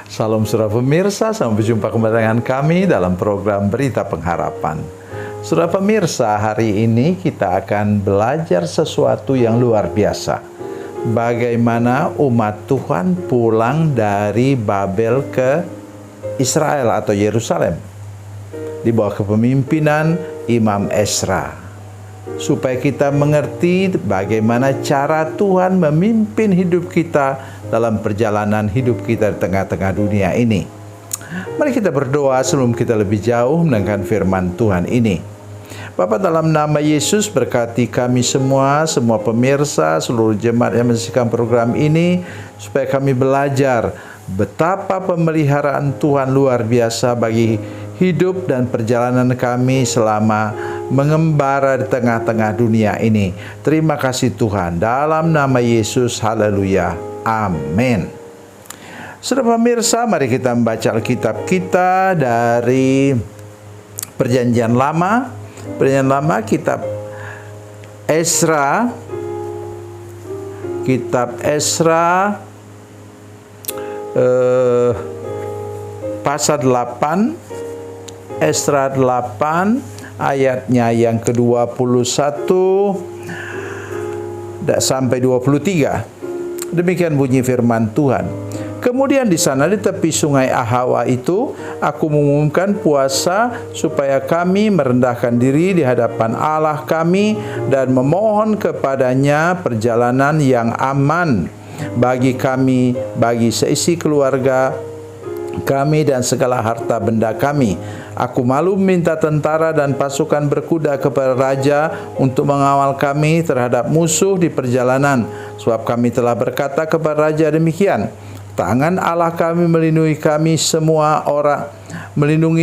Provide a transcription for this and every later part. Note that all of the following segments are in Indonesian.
Salam saudara pemirsa, sampai jumpa kembali dengan kami dalam program Berita Pengharapan. Saudara pemirsa, hari ini kita akan belajar sesuatu yang luar biasa. Bagaimana umat Tuhan pulang dari Babel ke Israel atau Yerusalem di bawah kepemimpinan Imam Ezra. Supaya kita mengerti bagaimana cara Tuhan memimpin hidup kita dalam perjalanan hidup kita di tengah-tengah dunia ini. Mari kita berdoa sebelum kita lebih jauh mendengarkan firman Tuhan ini. Bapa, dalam nama Yesus, berkati kami semua pemirsa, seluruh jemaat yang menyaksikan program ini, supaya kami belajar betapa pemeliharaan Tuhan luar biasa bagi hidup dan perjalanan kami selama mengembara di tengah-tengah dunia ini. Terima kasih Tuhan, dalam nama Yesus, haleluya, amin. Saudara pemirsa, mari kita membaca Alkitab kita dari Perjanjian Lama. Perjanjian Lama, kitab Ezra. Kitab Ezra pasal 8, Ezra 8 ayatnya yang ke-21 sampai 23. Demikian bunyi firman Tuhan. Kemudian di sana di tepi sungai Ahawa itu, aku mengumumkan puasa supaya kami merendahkan diri di hadapan Allah kami dan memohon kepadanya perjalanan yang aman bagi kami, bagi seisi keluarga kami dan segala harta benda kami. Aku malu minta tentara dan pasukan berkuda kepada raja untuk mengawal kami terhadap musuh di perjalanan. Sebab kami telah berkata kepada raja demikian, tangan Allah kami melindungi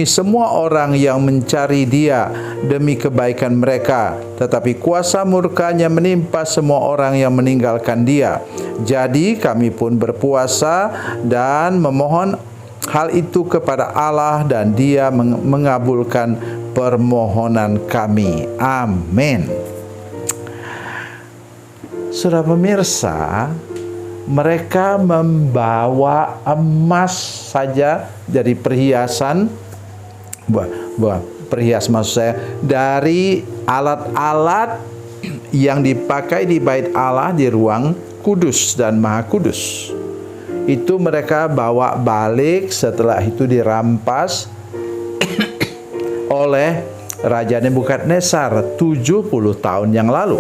semua orang yang mencari Dia demi kebaikan mereka, tetapi kuasa murkanya menimpa semua orang yang meninggalkan Dia. Jadi kami pun berpuasa dan memohon hal itu kepada Allah dan Dia mengabulkan permohonan kami. Amin. Saudara pemirsa, mereka membawa emas saja dari perhiasan, maksud saya, dari alat-alat yang dipakai di bait Allah di ruang kudus dan maha kudus. Itu mereka bawa balik setelah itu dirampas oleh Raja Nebukadnezar 70 tahun yang lalu.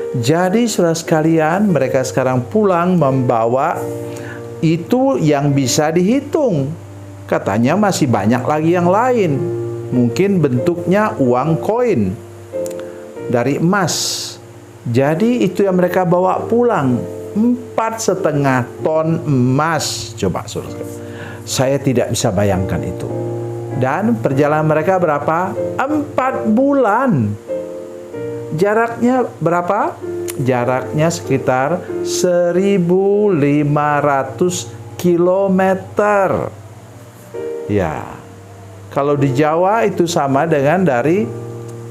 Jadi saudara sekalian, mereka sekarang pulang membawa itu yang bisa dihitung. Katanya masih banyak lagi yang lain. Mungkin bentuknya uang koin dari emas. Jadi itu yang mereka bawa pulang. 4,5 ton emas. Coba saudara, saya tidak bisa bayangkan itu. Dan perjalanan mereka berapa? 4 bulan. Jaraknya berapa? Jaraknya sekitar 1.500 kilometer. Ya, kalau di Jawa itu sama dengan dari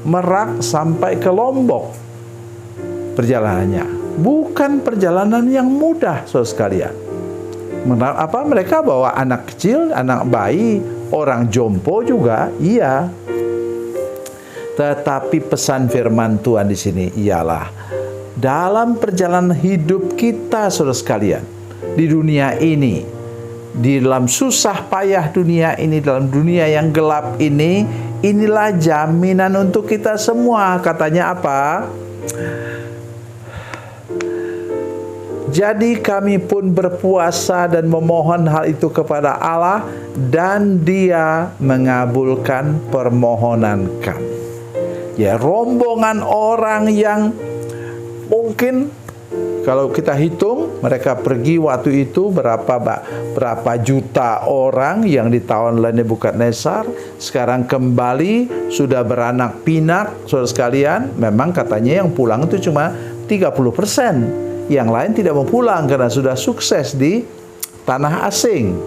Merak sampai ke Lombok perjalanannya. Bukan perjalanan yang mudah, saudara sekalian. Mereka bawa anak kecil, anak bayi, orang jompo juga, iya. Tetapi pesan firman Tuhan di sini ialah dalam perjalanan hidup kita, saudara sekalian, di dunia ini, di dalam susah payah dunia ini, dalam dunia yang gelap ini, inilah jaminan untuk kita semua. Katanya apa? Jadi kami pun berpuasa dan memohon hal itu kepada Allah dan Dia mengabulkan permohonan kami. Ya, rombongan orang yang mungkin kalau kita hitung mereka pergi waktu itu berapa juta orang yang ditawan oleh Nebukadnezar, sekarang kembali sudah beranak pinak, saudara sekalian. Memang katanya yang pulang itu cuma 30%. Yang lain tidak mau pulang karena sudah sukses di tanah asing.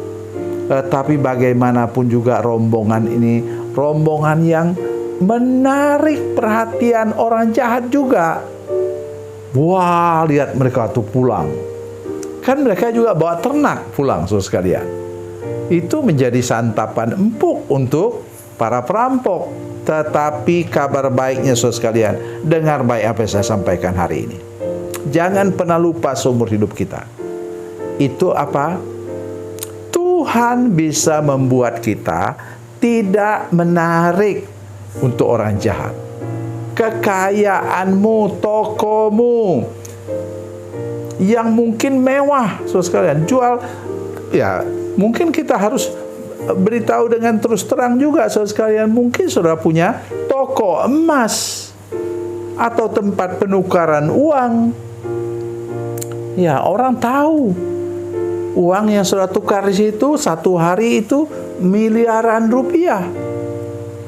Tapi bagaimanapun juga rombongan ini rombongan yang menarik perhatian orang jahat juga. Wah, lihat mereka tuh pulang. Kan mereka juga bawa ternak pulang, saudara sekalian. itu menjadi santapan empuk untuk para perampok. Tetapi kabar baiknya saudara sekalian, dengar baik apa yang saya sampaikan hari ini. Jangan pernah lupa seumur hidup kita. Itu apa? Tuhan bisa membuat kita tidak menarik untuk orang jahat. Kekayaanmu, tokomu yang mungkin mewah, saudara sekalian, jual, ya mungkin kita harus beritahu dengan terus terang juga, saudara sekalian. Mungkin saudara punya toko emas atau tempat penukaran uang. Ya, orang tahu uang yang saudara tukar di situ satu hari itu miliaran rupiah.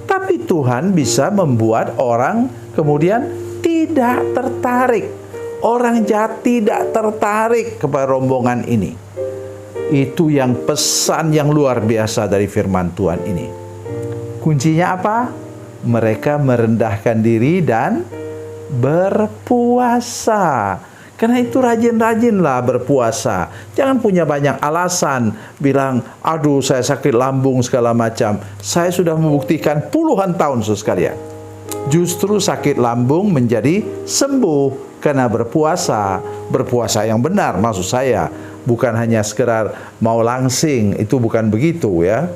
Tapi Tuhan bisa membuat orang kemudian tidak tertarik. Orang jahat tidak tertarik kepada rombongan ini. Itu yang pesan yang luar biasa dari firman Tuhan ini. Kuncinya apa? Mereka merendahkan diri dan berpuasa. Karena itu rajin-rajinlah berpuasa. Jangan punya banyak alasan. Bilang, aduh saya sakit lambung segala macam. Saya sudah membuktikan puluhan tahun saudara sekalian. Justru sakit lambung menjadi sembuh karena berpuasa. Berpuasa yang benar maksud saya. Bukan hanya sekedar mau langsing. Itu bukan begitu ya.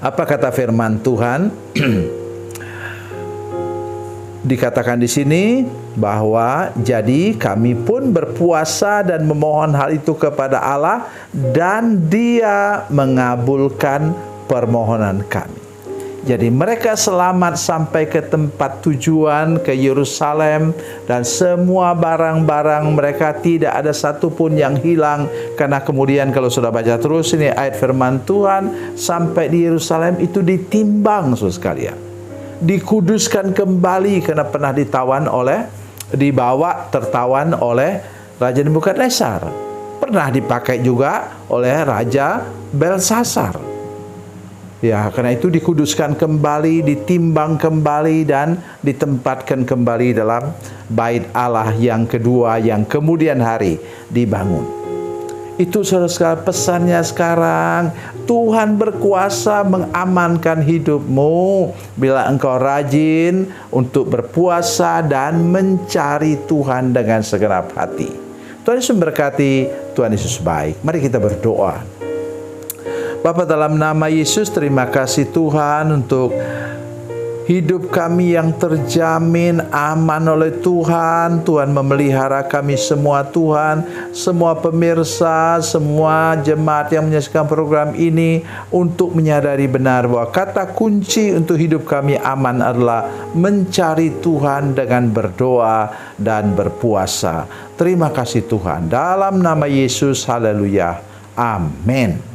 Apa kata firman Tuhan? Dikatakan di sini bahwa jadi kami pun berpuasa dan memohon hal itu kepada Allah dan Dia mengabulkan permohonan kami. Jadi mereka selamat sampai ke tempat tujuan, ke Yerusalem, dan semua barang-barang mereka tidak ada satupun yang hilang. Karena kemudian kalau sudah baca terus ini ayat firman Tuhan, sampai di Yerusalem itu ditimbang saudara sekalian. Dikuduskan kembali karena pernah tertawan oleh Raja Nebukadnezar. Pernah dipakai juga oleh Raja Belsasar. Ya, karena itu dikuduskan kembali, ditimbang kembali dan ditempatkan kembali dalam bait Allah yang kedua yang kemudian hari dibangun. Itu saudara pesannya sekarang. Tuhan berkuasa mengamankan hidupmu bila engkau rajin untuk berpuasa dan mencari Tuhan dengan segenap hati. Tuhan Yesus memberkati, Tuhan Yesus baik. Mari kita berdoa. Bapa, dalam nama Yesus, terima kasih Tuhan untuk hidup kami yang terjamin aman oleh Tuhan. Tuhan memelihara kami semua Tuhan. Semua pemirsa, semua jemaat yang menyaksikan program ini untuk menyadari benar bahwa kata kunci untuk hidup kami aman adalah mencari Tuhan dengan berdoa dan berpuasa. Terima kasih Tuhan. Dalam nama Yesus, haleluya. Amin.